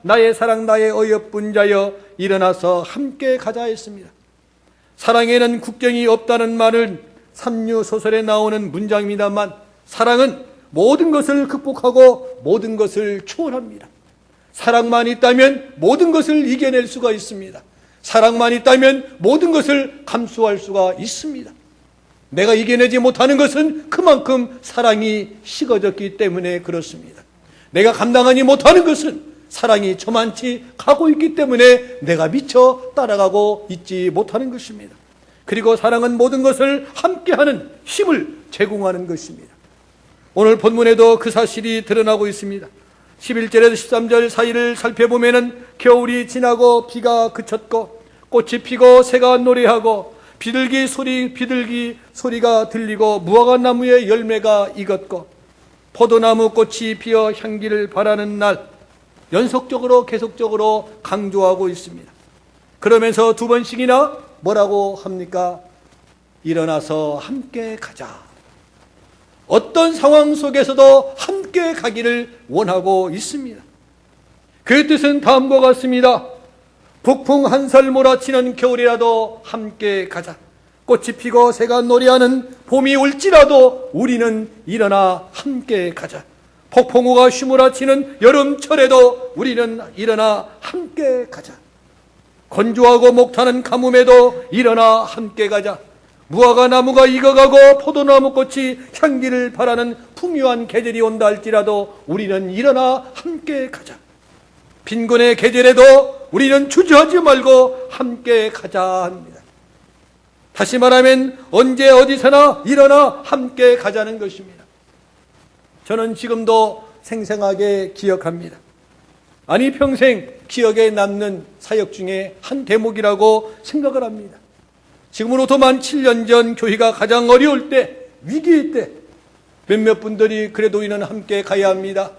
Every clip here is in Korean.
나의 사랑 나의 어여쁜 자여 일어나서 함께 가자 했습니다. 사랑에는 국경이 없다는 말은 삼류소설에 나오는 문장입니다만, 사랑은 모든 것을 극복하고 모든 것을 초월합니다. 사랑만 있다면 모든 것을 이겨낼 수가 있습니다. 사랑만 있다면 모든 것을 감수할 수가 있습니다. 내가 이겨내지 못하는 것은 그만큼 사랑이 식어졌기 때문에 그렇습니다. 내가 감당하지 못하는 것은 사랑이 저만치 가고 있기 때문에 내가 미쳐 따라가고 있지 못하는 것입니다. 그리고 사랑은 모든 것을 함께하는 힘을 제공하는 것입니다. 오늘 본문에도 그 사실이 드러나고 있습니다. 11절에서 13절 사이를 살펴보면 겨울이 지나고 비가 그쳤고 꽃이 피고 새가 노래하고 비둘기 소리가 들리고 무화과 나무의 열매가 익었고 포도나무 꽃이 피어 향기를 바라는 날, 연속적으로 계속적으로 강조하고 있습니다. 그러면서 두 번씩이나 뭐라고 합니까? 일어나서 함께 가자. 어떤 상황 속에서도 함께 가기를 원하고 있습니다. 그 뜻은 다음과 같습니다. 북풍 한설 몰아치는 겨울이라도 함께 가자. 꽃이 피고 새가 노래하는 봄이 올지라도 우리는 일어나 함께 가자. 폭풍우가 휘몰아치는 여름철에도 우리는 일어나 함께 가자. 건조하고 목타는 가뭄에도 일어나 함께 가자. 무화과 나무가 익어가고 포도나무 꽃이 향기를 바라는 풍요한 계절이 온다 할지라도 우리는 일어나 함께 가자. 빈곤의 계절에도 우리는 주저하지 말고 함께 가자 합니다. 다시 말하면 언제 어디서나 일어나 함께 가자는 것입니다. 저는 지금도 생생하게 기억합니다. 아니 평생 기억에 남는 사역 중에 한 대목이라고 생각을 합니다. 지금으로부터 만 7년 전 교회가 가장 어려울 때, 위기일 때 몇몇 분들이 그래도 우리는 함께 가야 합니다.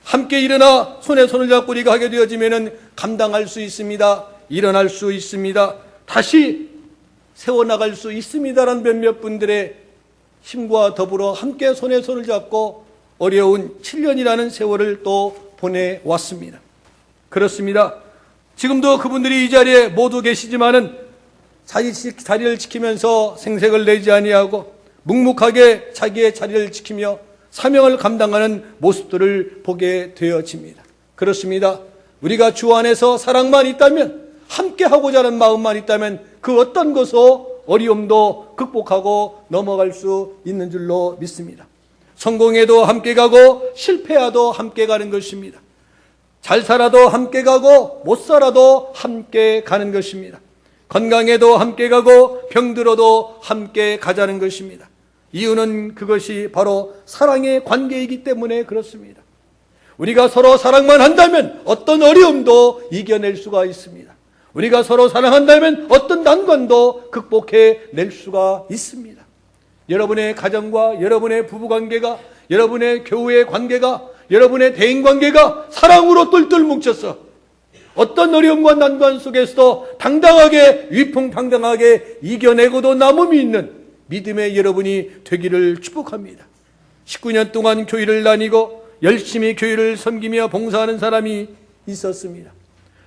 함께 일어나 손에 손을 잡고 우리가 하게 되어지면 감당할 수 있습니다. 일어날 수 있습니다. 다시 세워나갈 수 있습니다라는 몇몇 분들의 힘과 더불어 함께 손에 손을 잡고 어려운 7년이라는 세월을 또 보내왔습니다. 그렇습니다. 지금도 그분들이 이 자리에 모두 계시지만은 자리를 지키면서 생색을 내지 아니하고 묵묵하게 자기의 자리를 지키며 사명을 감당하는 모습들을 보게 되어집니다. 그렇습니다. 우리가 주 안에서 사랑만 있다면, 함께하고자 하는 마음만 있다면 그 어떤 것도 어려움도 극복하고 넘어갈 수 있는 줄로 믿습니다. 성공해도 함께 가고 실패해도 함께 가는 것입니다. 잘 살아도 함께 가고 못 살아도 함께 가는 것입니다. 건강해도 함께 가고 병들어도 함께 가자는 것입니다. 이유는 그것이 바로 사랑의 관계이기 때문에 그렇습니다. 우리가 서로 사랑만 한다면 어떤 어려움도 이겨낼 수가 있습니다. 우리가 서로 사랑한다면 어떤 난관도 극복해낼 수가 있습니다. 여러분의 가정과 여러분의 부부관계가, 여러분의 교우의 관계가, 여러분의 대인관계가 사랑으로 똘똘 뭉쳐서 어떤 어려움과 난관 속에서도 당당하게 위풍당당하게 이겨내고도 남음이 있는 믿음의 여러분이 되기를 축복합니다. 19년 동안 교회를 다니고 열심히 교회를 섬기며 봉사하는 사람이 있었습니다.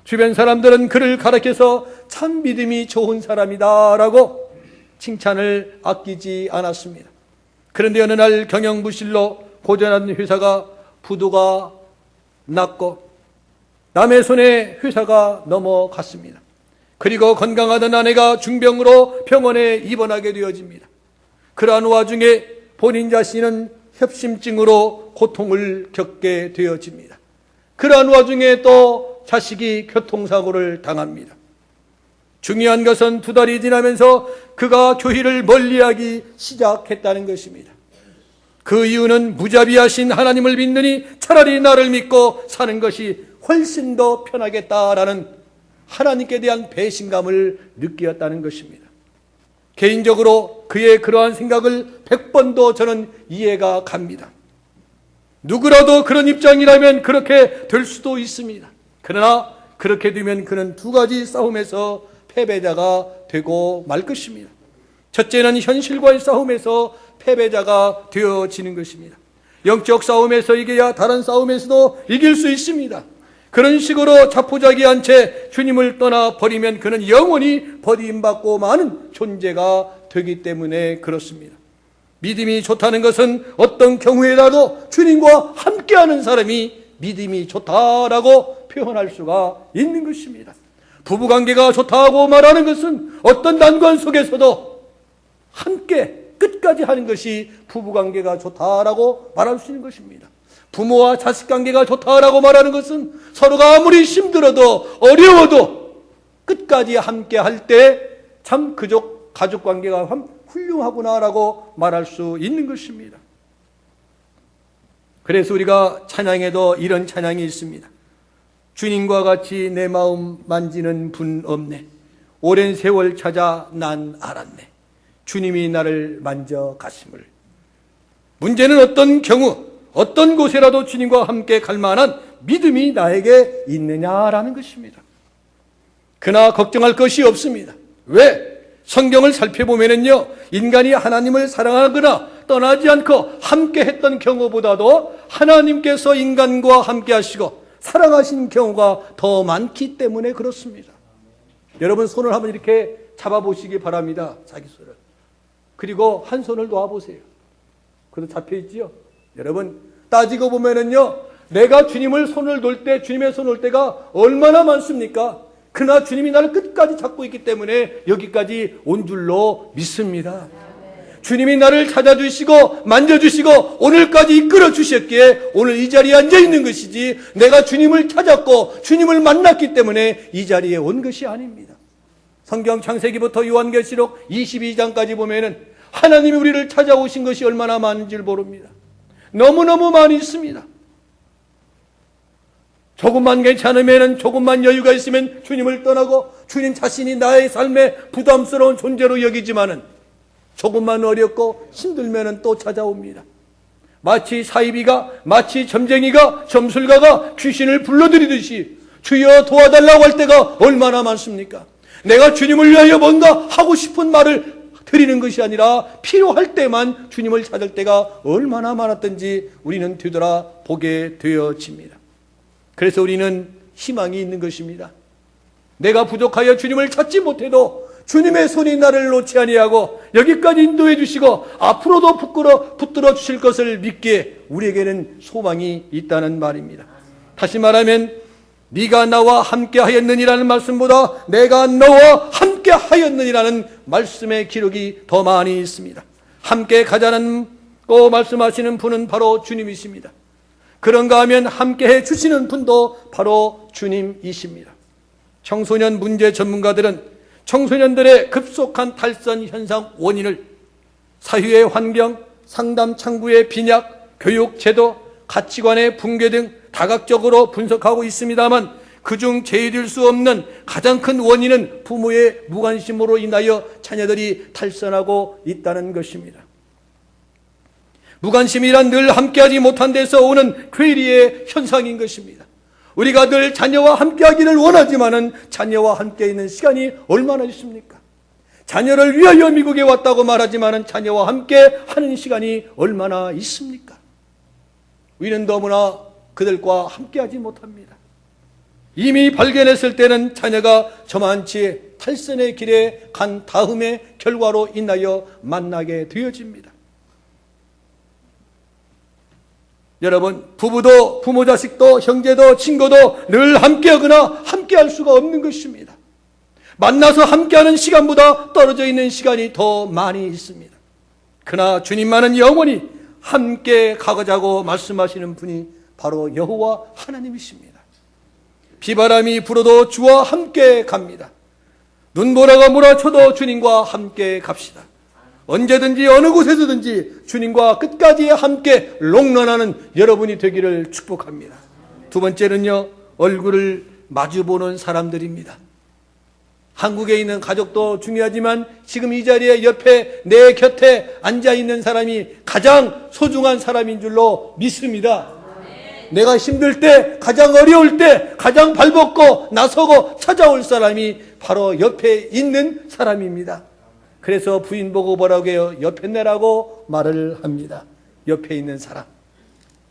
주변 사람들은 그를 가르쳐서 참 믿음이 좋은 사람이다라고 칭찬을 아끼지 않았습니다. 그런데 어느 날 경영부실로 고전한 회사가 부도가 났고 남의 손에 회사가 넘어갔습니다. 그리고 건강하던 아내가 중병으로 병원에 입원하게 되어집니다. 그러한 와중에 본인 자신은 협심증으로 고통을 겪게 되어집니다. 그러한 와중에 또 자식이 교통사고를 당합니다. 중요한 것은 2달이 지나면서 그가 교회를 멀리하기 시작했다는 것입니다. 그 이유는 무자비하신 하나님을 믿느니 차라리 나를 믿고 사는 것이 훨씬 더 편하겠다라는 하나님께 대한 배신감을 느꼈다는 것입니다. 개인적으로 그의 그러한 생각을 100번도 저는 이해가 갑니다. 누구라도 그런 입장이라면 그렇게 될 수도 있습니다. 그러나 그렇게 되면 그는 2가지 싸움에서 패배자가 되고 말 것입니다. 첫째는 현실과의 싸움에서 패배자가 되어지는 것입니다. 영적 싸움에서 이겨야 다른 싸움에서도 이길 수 있습니다. 그런 식으로 자포자기한 채 주님을 떠나 버리면 그는 영원히 버림받고 마는 존재가 되기 때문에 그렇습니다. 믿음이 좋다는 것은 어떤 경우에라도 주님과 함께하는 사람이 믿음이 좋다라고 표현할 수가 있는 것입니다. 부부관계가 좋다고 말하는 것은 어떤 난관 속에서도 함께 끝까지 하는 것이 부부관계가 좋다라고 말할 수 있는 것입니다. 부모와 자식관계가 좋다라고 말하는 것은 서로가 아무리 힘들어도 어려워도 끝까지 함께 할 때 참 가족관계가 훌륭하구나라고 말할 수 있는 것입니다. 그래서 우리가 찬양에도 이런 찬양이 있습니다. 주님과 같이 내 마음 만지는 분 없네. 오랜 세월 찾아 난 알았네. 주님이 나를 만져 가심을. 문제는 어떤 경우 어떤 곳에라도 주님과 함께 갈 만한 믿음이 나에게 있느냐라는 것입니다. 그러나 걱정할 것이 없습니다. 왜? 성경을 살펴보면요, 인간이 하나님을 사랑하거나 떠나지 않고 함께 했던 경우보다도 하나님께서 인간과 함께 하시고 사랑하신 경우가 더 많기 때문에 그렇습니다. 여러분 손을 한번 이렇게 잡아보시기 바랍니다. 자기 손을. 그리고 한 손을 놓아보세요. 그래도 잡혀있지요? 여러분 따지고 보면은요, 내가 주님을 손을 놓을 때, 주님의 손을 놓을 때가 얼마나 많습니까? 그러나 주님이 나를 끝까지 잡고 있기 때문에 여기까지 온 줄로 믿습니다. 주님이 나를 찾아주시고 만져주시고 오늘까지 이끌어 주셨기에 오늘 이 자리에 앉아있는 것이지, 내가 주님을 찾았고 주님을 만났기 때문에 이 자리에 온 것이 아닙니다. 성경 창세기부터 요한계시록 22장까지 보면은 하나님이 우리를 찾아오신 것이 얼마나 많은지 모릅니다. 너무너무 많이 있습니다. 조금만 괜찮으면, 조금만 여유가 있으면 주님을 떠나고 주님 자신이 나의 삶에 부담스러운 존재로 여기지만은 조금만 어렵고 힘들면 또 찾아옵니다. 마치 사이비가, 마치 점쟁이가, 점술가가 귀신을 불러들이듯이 주여 도와달라고 할 때가 얼마나 많습니까? 내가 주님을 위하여 뭔가 하고 싶은 말을 드리는 것이 아니라 필요할 때만 주님을 찾을 때가 얼마나 많았던지 우리는 되돌아보게 되어집니다. 그래서 우리는 희망이 있는 것입니다. 내가 부족하여 주님을 찾지 못해도 주님의 손이 나를 놓지 아니하고 여기까지 인도해 주시고 앞으로도 붙들어 주실 것을 믿기에 우리에게는 소망이 있다는 말입니다. 다시 말하면 네가 나와 함께 하였느니라는 말씀보다 내가 너와 함께 하였느니라는 말씀의 기록이 더 많이 있습니다. 함께 가자는 거 말씀하시는 분은 바로 주님이십니다. 그런가 하면 함께해 주시는 분도 바로 주님이십니다. 청소년 문제 전문가들은 청소년들의 급속한 탈선 현상 원인을 사회의 환경, 상담 창구의 빈약, 교육 제도, 가치관의 붕괴 등 다각적으로 분석하고 있습니다만 그중 제일일 수 없는 가장 큰 원인은 부모의 무관심으로 인하여 자녀들이 탈선하고 있다는 것입니다. 무관심이란 늘 함께하지 못한 데서 오는 괴리의 현상인 것입니다. 우리가 늘 자녀와 함께하기를 원하지만은 자녀와 함께 있는 시간이 얼마나 있습니까? 자녀를 위하여 미국에 왔다고 말하지만은 자녀와 함께 하는 시간이 얼마나 있습니까? 우리는 너무나 그들과 함께하지 못합니다. 이미 발견했을 때는 자녀가 저만치 탈선의 길에 간 다음의 결과로 인하여 만나게 되어집니다. 여러분, 부부도 부모 자식도 형제도 친구도 늘 함께하거나 함께할 수가 없는 것입니다. 만나서 함께하는 시간보다 떨어져 있는 시간이 더 많이 있습니다. 그러나 주님만은 영원히 함께 가자고 말씀하시는 분이 바로 여호와 하나님이십니다. 비바람이 불어도 주와 함께 갑니다. 눈보라가 몰아쳐도 주님과 함께 갑시다. 언제든지 어느 곳에서든지 주님과 끝까지 함께 롱런하는 여러분이 되기를 축복합니다. 두 번째는요, 얼굴을 마주보는 사람들입니다. 한국에 있는 가족도 중요하지만 지금 이 자리에 옆에 내 곁에 앉아있는 사람이 가장 소중한 사람인 줄로 믿습니다. 내가 힘들 때, 가장 어려울 때 가장 발벗고 나서고 찾아올 사람이 바로 옆에 있는 사람입니다. 그래서 부인 보고 뭐라고 해요? 옆에 내라고 말을 합니다. 옆에 있는 사람,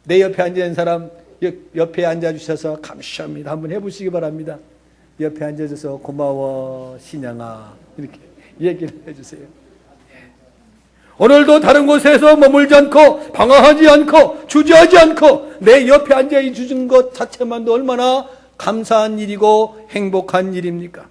내 옆에 앉아있는 사람, 옆에 앉아주셔서 감사합니다 한번 해보시기 바랍니다. 옆에 앉아줘서 고마워 신양아 이렇게 얘기를 해주세요. 오늘도 다른 곳에서 머물지 않고 방황하지 않고 주저하지 않고 내 옆에 앉아 주신 것 자체만도 얼마나 감사한 일이고 행복한 일입니까?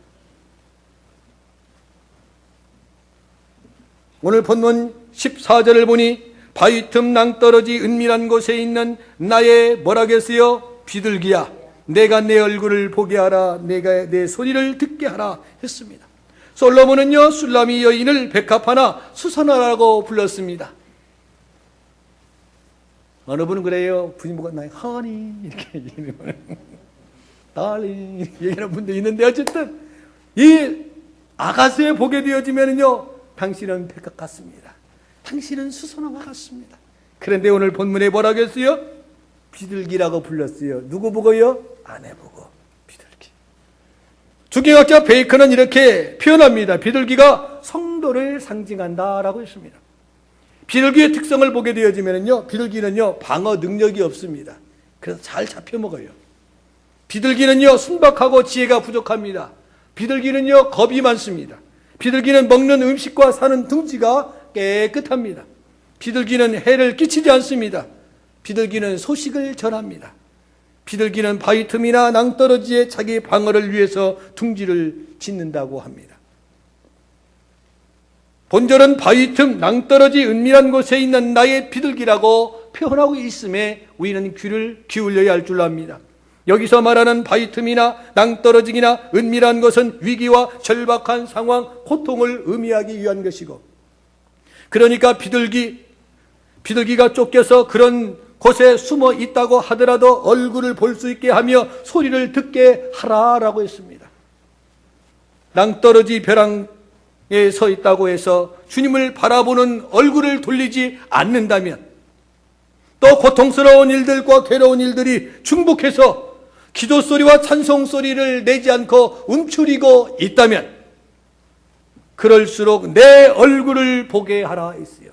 오늘 본문 14절을 보니 바위 틈 낭떠러지 은밀한 곳에 있는 나의 뭐라겠어요? 비둘기야, 내가 내 얼굴을 보게 하라, 내가 내 소리를 듣게 하라 했습니다. 솔로몬은요 술라미 여인을 백합하나 수선화라고 불렀습니다. 어느 분은 그래요. 부인보고 나의 허니 이렇게 얘기하는 달링 이렇게 얘기하는 분도 있는데 어쨌든 이 아가서에 보게 되어지면은요 당신은 백합 같습니다. 당신은 수선화와 같습니다. 그런데 오늘 본문에 뭐라고 했어요? 비둘기라고 불렀어요. 누구 보고요? 아내 보고 비둘기. 주경학자 베이컨은 이렇게 표현합니다. 비둘기가 성도를 상징한다라고 했습니다. 비둘기의 특성을 보게 되어지면요, 비둘기는요 방어 능력이 없습니다. 그래서 잘 잡혀 먹어요. 비둘기는요 순박하고 지혜가 부족합니다. 비둘기는요 겁이 많습니다. 비둘기는 먹는 음식과 사는 둥지가 깨끗합니다. 비둘기는 해를 끼치지 않습니다. 비둘기는 소식을 전합니다. 비둘기는 바위 틈이나 낭떠러지에 자기 방어를 위해서 둥지를 짓는다고 합니다. 본절은 바위 틈, 낭떠러지 은밀한 곳에 있는 나의 비둘기라고 표현하고 있음에 우리는 귀를 기울여야 할 줄 압니다. 여기서 말하는 바위 틈이나 낭떠러지기나 은밀한 것은 위기와 절박한 상황, 고통을 의미하기 위한 것이고, 그러니까 비둘기가 쫓겨서 그런 곳에 숨어 있다고 하더라도 얼굴을 볼 수 있게 하며 소리를 듣게 하라라고 했습니다. 낭떠러지 벼랑에 서 있다고 해서 주님을 바라보는 얼굴을 돌리지 않는다면, 또 고통스러운 일들과 괴로운 일들이 중복해서 기도 소리와 찬송 소리를 내지 않고 움츠리고 있다면 그럴수록 내 얼굴을 보게 하라 했어요.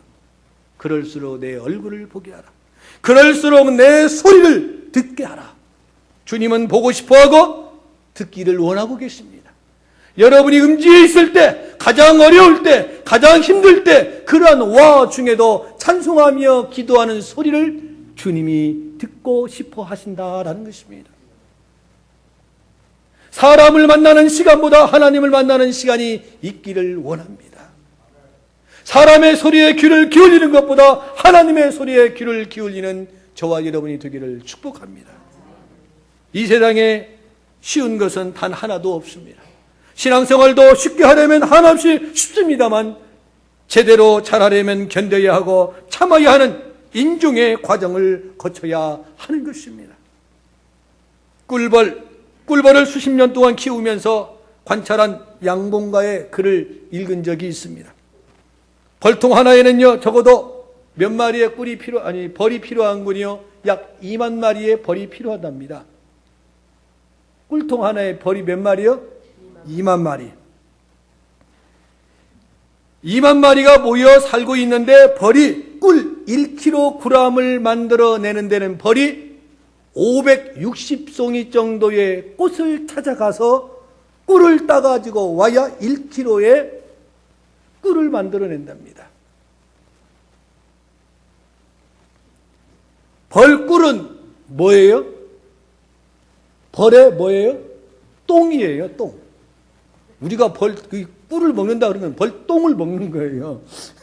그럴수록 내 얼굴을 보게 하라. 그럴수록 내 소리를 듣게 하라. 주님은 보고 싶어하고 듣기를 원하고 계십니다. 여러분이 음지에 있을 때, 가장 어려울 때, 가장 힘들 때, 그러한 와중에도 찬송하며 기도하는 소리를 주님이 듣고 싶어 하신다라는 것입니다. 사람을 만나는 시간보다 하나님을 만나는 시간이 있기를 원합니다. 사람의 소리에 귀를 기울이는 것보다 하나님의 소리에 귀를 기울이는 저와 여러분이 되기를 축복합니다. 이 세상에 쉬운 것은 단 하나도 없습니다. 신앙생활도 쉽게 하려면 한없이 쉽습니다만 제대로 잘하려면 견뎌야 하고 참아야 하는 인중의 과정을 거쳐야 하는 것입니다. 꿀벌을 수십 년 동안 키우면서 관찰한 양봉가의 글을 읽은 적이 있습니다. 벌통 하나에는요 적어도 몇 마리의 벌이 필요한군요 약 2만 마리의 벌이 필요하답니다. 꿀통 하나에 벌이 몇 마리요? 2만 마리. 2만 마리가 모여 살고 있는데 벌이 꿀 1kg을 만들어내는 데는 벌이 560송이 정도의 꽃을 찾아가서 꿀을 따가지고 와야 1kg의 꿀을 만들어낸답니다. 벌꿀은 뭐예요? 벌의 뭐예요? 똥이에요, 똥. 우리가 꿀을 먹는다 그러면 벌똥을 먹는 거예요.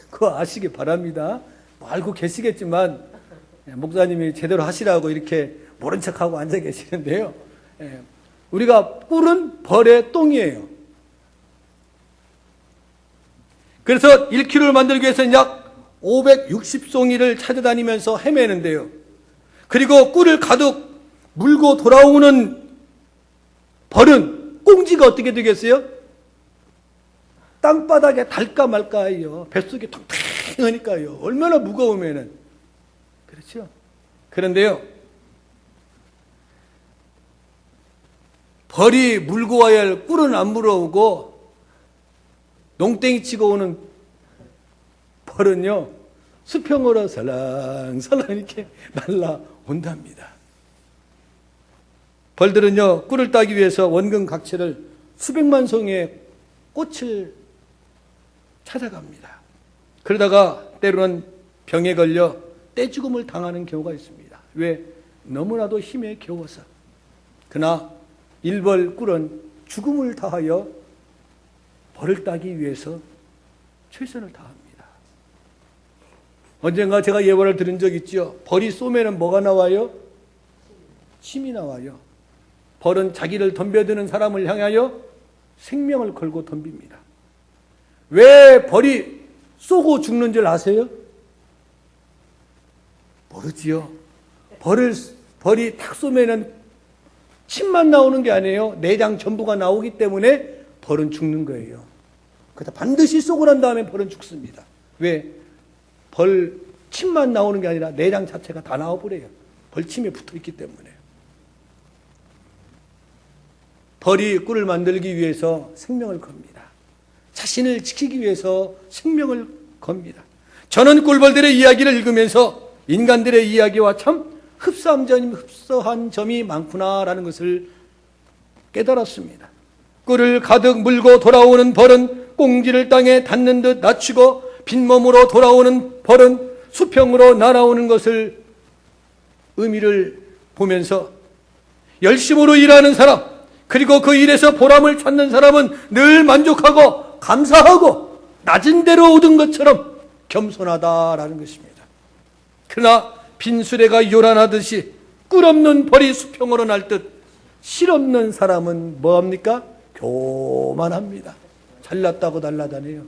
그거 아시기 바랍니다. 뭐 알고 계시겠지만 목사님이 제대로 하시라고 이렇게 모른 척하고 앉아 계시는데요. 우리가 꿀은 벌의 똥이에요. 그래서 1kg를 만들기 위해서는 약 560송이를 찾아다니면서 헤매는데요. 그리고 꿀을 가득 물고 돌아오는 벌은 꽁지가 어떻게 되겠어요? 땅바닥에 닳까 말까요. 뱃속에 텅텅하니까요. 얼마나 무거우면은. 그렇죠? 그런데요, 벌이 물고 와야 할 꿀은 안 물어오고 농땡이 치고 오는 벌은요 수평으로 설랑설랑 이렇게 날라온답니다. 벌들은요, 꿀을 따기 위해서 원근 각지를 수백만 송이의 꽃을 찾아갑니다. 그러다가 때로는 병에 걸려 떼죽음을 당하는 경우가 있습니다. 왜? 너무나도 힘에 겨워서. 그러나 일벌 꿀은 죽음을 다하여 벌을 따기 위해서 최선을 다합니다. 언젠가 제가 예언을 들은 적 있죠. 벌이 쏘면은 뭐가 나와요? 침이 나와요. 벌은 자기를 덤벼드는 사람을 향하여 생명을 걸고 덤빕니다. 왜 벌이 쏘고 죽는 줄 아세요? 모르지요. 벌이 탁 쏘면은 침만 나오는 게 아니에요. 내장 전부가 나오기 때문에 벌은 죽는 거예요. 그래서 반드시 쏘고 난 다음에 벌은 죽습니다. 왜? 벌 침만 나오는 게 아니라 내장 자체가 다 나와버려요. 벌침에 붙어있기 때문에. 벌이 꿀을 만들기 위해서 생명을 겁니다. 자신을 지키기 위해서 생명을 겁니다. 저는 꿀벌들의 이야기를 읽으면서 인간들의 이야기와 참 흡사한 점이 많구나라는 것을 깨달았습니다. 꿀을 가득 물고 돌아오는 벌은 꽁지를 땅에 닿는 듯 낮추고 빈몸으로 돌아오는 벌은 수평으로 날아오는 것을 의미를 보면서 열심으로 일하는 사람, 그리고 그 일에서 보람을 찾는 사람은 늘 만족하고 감사하고 낮은 대로 얻은 것처럼 겸손하다라는 것입니다. 그러나 빈수레가 요란하듯이 꿀 없는 벌이 수평으로 날 듯 실없는 사람은 뭐합니까? 교만합니다. 잘났다고 날라다녀요.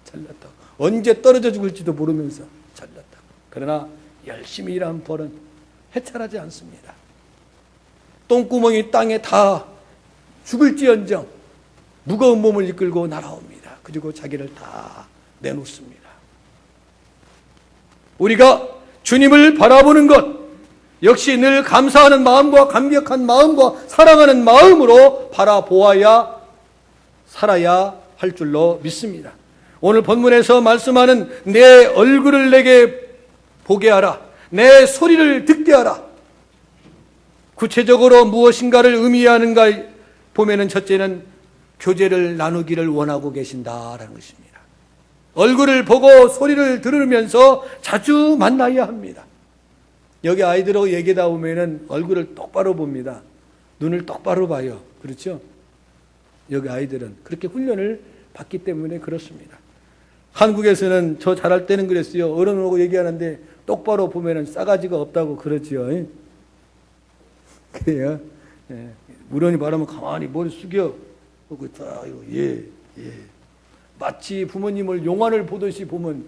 잘났다고. 언제 떨어져 죽을지도 모르면서 잘났다고. 그러나 열심히 일한 벌은 해찰하지 않습니다. 똥구멍이 땅에 다 죽을지언정 무거운 몸을 이끌고 날아옵니다. 그리고 자기를 다 내놓습니다. 우리가 주님을 바라보는 것 역시 늘 감사하는 마음과 감격한 마음과 사랑하는 마음으로 바라보아야 살아야 할 줄로 믿습니다. 오늘 본문에서 말씀하는 내 얼굴을 내게 보게 하라, 내 소리를 듣게 하라. 구체적으로 무엇인가를 의미하는가 보면은 첫째는 교제를 나누기를 원하고 계신다라는 것입니다. 얼굴을 보고 소리를 들으면서 자주 만나야 합니다. 여기 아이들하고 얘기하다 보면은 얼굴을 똑바로 봅니다. 눈을 똑바로 봐요. 그렇죠? 여기 아이들은 그렇게 훈련을 받기 때문에 그렇습니다. 한국에서는 저 잘할 때는 그랬어요. 어른하고 얘기하는데 똑바로 보면은 싸가지가 없다고 그러지요. 그래요. 예. 우연히 말하면 가만히 머리 숙여. 예. 마치 부모님을 용안을 보듯이 보면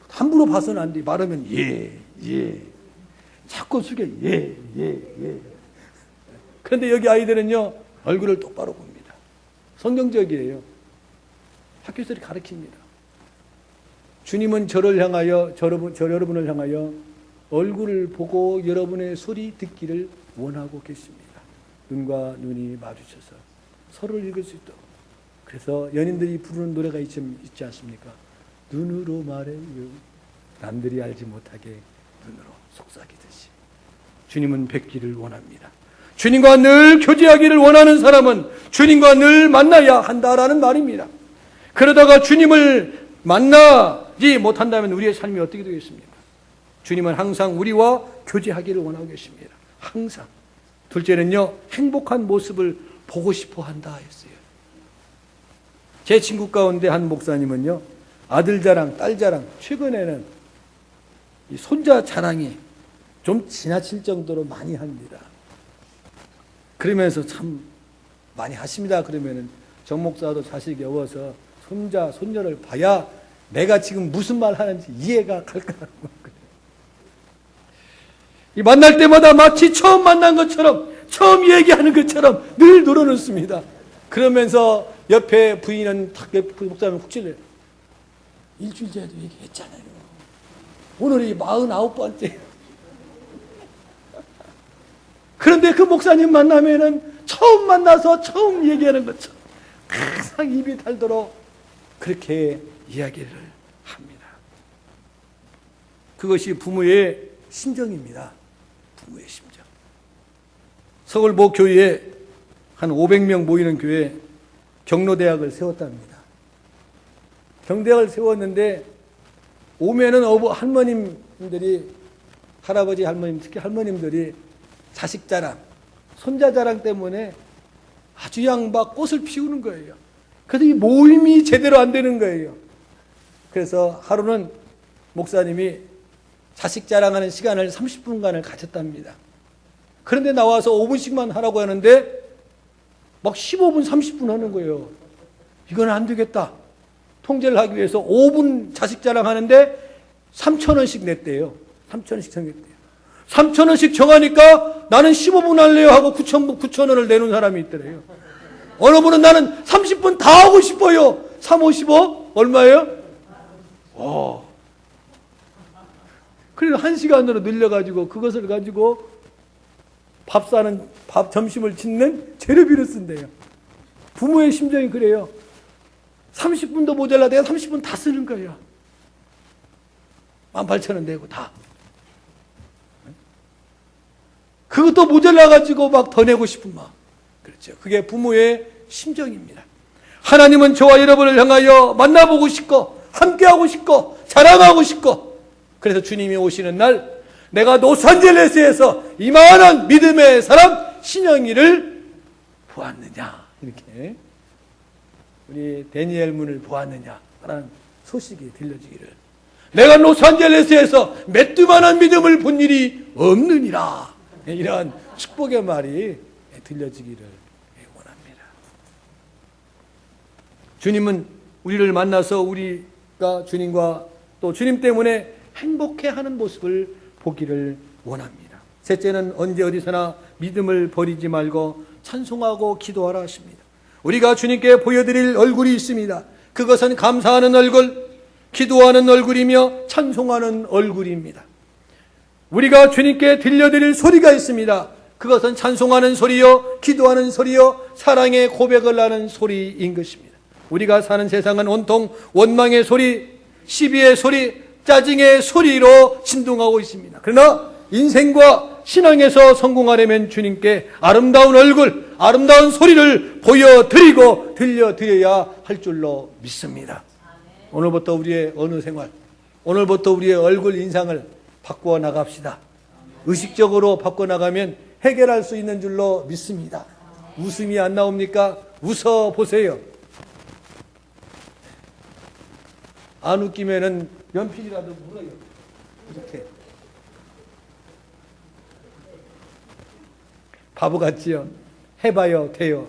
함부로 봐서는 안 돼. 말하면 예. 자꾸 숙여. 예. 그런데 여기 아이들은요, 얼굴을 똑바로 봅니다. 성경적이에요. 학교에서 가르칩니다. 주님은 저를 향하여, 여러분을 향하여 얼굴을 보고 여러분의 소리 듣기를 원하고 계십니다. 눈과 눈이 마주쳐서 서로를 읽을 수 있도록. 그래서 연인들이 부르는 노래가 있지 않습니까? 눈으로 말해요. 남들이 알지 못하게 눈으로 속삭이듯이. 주님은 뵙기를 원합니다. 주님과 늘 교제하기를 원하는 사람은 주님과 늘 만나야 한다라는 말입니다. 그러다가 주님을 만나지 못한다면 우리의 삶이 어떻게 되겠습니까? 주님은 항상 우리와 교제하기를 원하고 계십니다. 항상. 둘째는요, 행복한 모습을 보고 싶어 한다 했어요. 제 친구 가운데 한 목사님은요, 아들 자랑, 딸 자랑, 최근에는 이 손자 자랑이 좀 지나칠 정도로 많이 합니다. 그러면서 참 많이 하십니다. 그러면은 정 목사도 자식이 어워서 손자, 손녀를 봐야 내가 지금 무슨 말 하는지 이해가 갈 거라고. 이 만날 때마다 마치 처음 만난 것처럼, 처음 얘기하는 것처럼 늘 늘어놓습니다. 그러면서 옆에 부인은 목사님 훅 찔러요. 일주일 전에도 얘기했잖아요. 오늘이 49번째. 그런데 그 목사님 만나면은 처음 만나서 처음 얘기하는 것처럼 항상 입이 달도록 그렇게 이야기를 합니다. 그것이 부모의 심정입니다. 부모의 심정. 서울 모 교회에 한 500명 모이는 교회에 경로대학을 세웠답니다. 경대학을 세웠는데 오면은 할머님들이, 할아버지 할머님, 특히 할머님들이 자식 자랑, 손자 자랑 때문에 아주 막 꽃을 피우는 거예요. 그래서 이 모임이 제대로 안 되는 거예요. 그래서 하루는 목사님이 자식 자랑하는 시간을 30분간을 가졌답니다. 그런데 나와서 5분씩만 하라고 하는데 막 15분, 30분 하는 거예요. 이건 안 되겠다. 통제를 하기 위해서 5분 자식 자랑하는데 3,000원씩 냈대요. 3,000원씩 정했대요. 3,000원씩 정하니까 나는 15분 할래요 하고 9,000원을 내놓은 사람이 있더래요. 어느 분은 나는 30분 다 하고 싶어요. 3, 5, 15? 얼마예요? 그래서 1시간으로 늘려가지고 그것을 가지고 점심을 짓는 재료비를 쓴대요. 부모의 심정이 그래요. 30분도 모자라 내가 30분 다 쓰는 거예요. 18,000원 내고 다. 그것도 모자라가지고 막 더 내고 싶은 마음. 그렇죠. 그게 부모의 심정입니다. 하나님은 저와 여러분을 향하여 만나보고 싶고, 함께하고 싶고, 자랑하고 싶고, 그래서 주님이 오시는 날, 내가 로스앤젤레스에서 이만한 믿음의 사람 신영이를 보았느냐. 이렇게. 우리 데니엘 문을 보았느냐. 라는 소식이 들려지기를. 내가 로스앤젤레스에서 몇 두만한 믿음을 본 일이 없느니라. 이러한 축복의 말이 들려지기를 원합니다. 주님은 우리를 만나서 우리가 주님과 또 주님 때문에 행복해하는 모습을 보기를 원합니다. 셋째는 언제 어디서나 믿음을 버리지 말고 찬송하고 기도하라 하십니다. 우리가 주님께 보여드릴 얼굴이 있습니다. 그것은 감사하는 얼굴, 기도하는 얼굴이며 찬송하는 얼굴입니다. 우리가 주님께 들려드릴 소리가 있습니다. 그것은 찬송하는 소리요, 기도하는 소리요, 사랑의 고백을 하는 소리인 것입니다. 우리가 사는 세상은 온통 원망의 소리, 시비의 소리, 짜증의 소리로 진동하고 있습니다. 그러나 인생과 신앙에서 성공하려면 주님께 아름다운 얼굴, 아름다운 소리를 보여드리고 들려드려야 할 줄로 믿습니다. 오늘부터 우리의 언어 생활, 오늘부터 우리의 얼굴 인상을 바꾸어 나갑시다. 의식적으로 바꿔나가면 해결할 수 있는 줄로 믿습니다. 웃음이 안 나옵니까? 웃어보세요. 안 웃기면은 연필이라도 물어요. 이렇게. 바보 같지요? 해봐요, 돼요.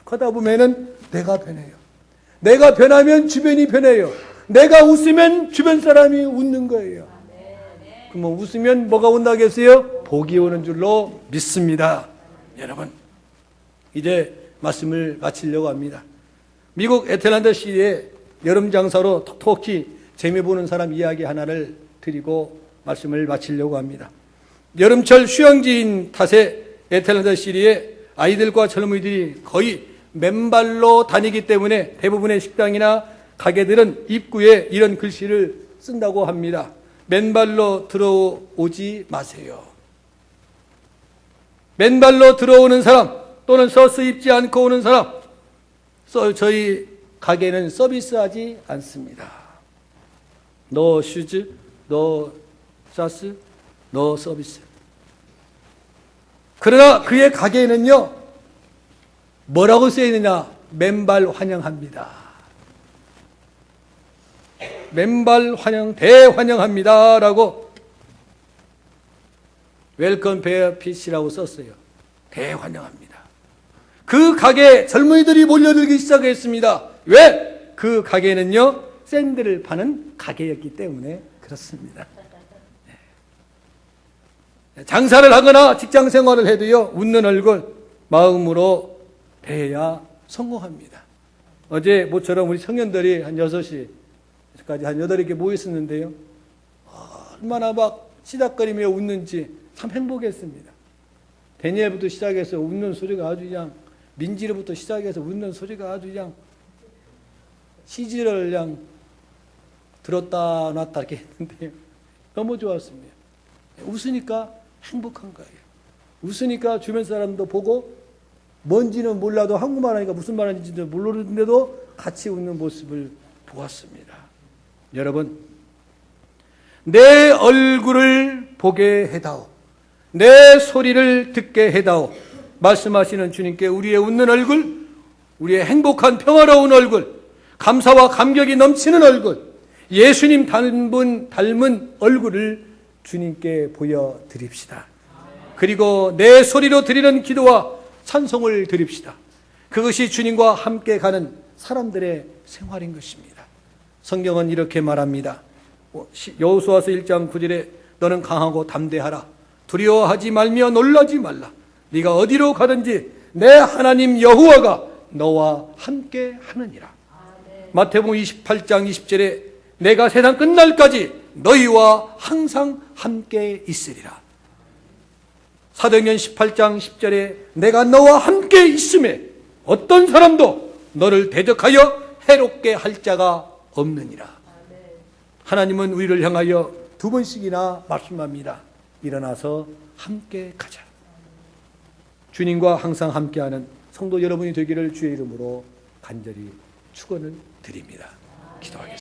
하다 보면은 내가 변해요. 내가 변하면 주변이 변해요. 내가 웃으면 주변 사람이 웃는 거예요. 그럼 웃으면 뭐가 온다겠어요? 복이 오는 줄로 믿습니다. 여러분, 이제 말씀을 마치려고 합니다. 미국 애틀랜타 시의 여름 장사로 톡톡히 재미 보는 사람 이야기 하나를 드리고 말씀을 마치려고 합니다. 여름철 휴양지인 탓에 애틀랜타 시리에 아이들과 젊은이들이 거의 맨발로 다니기 때문에 대부분의 식당이나 가게들은 입구에 이런 글씨를 쓴다고 합니다. 맨발로 들어오지 마세요. 맨발로 들어오는 사람 또는 서스 입지 않고 오는 사람, 저희 가게는 서비스하지 않습니다. No shoes, no sauce, no 서비스. 그러나 그의 가게에는요, 뭐라고 쓰여 있느냐? 맨발 환영합니다. 맨발 환영, 대환영합니다. 라고 웰컴 베어 피시라고 썼어요. 대환영합니다. 그 가게에 젊은이들이 몰려들기 시작했습니다. 왜? 그 가게는요, 샌드를 파는 가게였기 때문에 그렇습니다. 장사를 하거나 직장 생활을 해도요, 웃는 얼굴, 마음으로 대해야 성공합니다. 어제 모처럼 우리 청년들이 한 6시까지 한 8개 모였었는데요. 얼마나 막 시닥거리며 웃는지 참 행복했습니다. 데니엘부터 시작해서 웃는 소리가 아주 그냥, 민지로부터 시작해서 웃는 소리가 아주 그냥 CG를 그냥 들었다 놨다 이렇게 했는데요. 너무 좋았습니다. 웃으니까 행복한 거예요. 웃으니까 주변 사람도 보고 뭔지는 몰라도 한국말 하니까 무슨 말 하는지도 모르는데도 같이 웃는 모습을 보았습니다. 여러분, 내 얼굴을 보게 해다오. 내 소리를 듣게 해다오. 말씀하시는 주님께 우리의 웃는 얼굴, 우리의 행복한 평화로운 얼굴, 감사와 감격이 넘치는 얼굴, 예수님 닮은 얼굴을 주님께 보여드립시다. 그리고 내 소리로 드리는 기도와 찬송을 드립시다. 그것이 주님과 함께 가는 사람들의 생활인 것입니다. 성경은 이렇게 말합니다. 여호수아서 1장 9절에 너는 강하고 담대하라. 두려워하지 말며 놀라지 말라. 네가 어디로 가든지 내 하나님 여호와가 너와 함께 하느니라. 마태복음 28장 20절에 내가 세상 끝날까지 너희와 항상 함께 있으리라. 사도행전 18장 10절에 내가 너와 함께 있음에 어떤 사람도 너를 대적하여 해롭게 할 자가 없느니라. 하나님은 우리를 향하여 두 번씩이나 말씀합니다. 일어나서 함께 가자. 주님과 항상 함께하는 성도 여러분이 되기를 주의 이름으로 간절히 축원을 드립니다. 기도하겠습니다.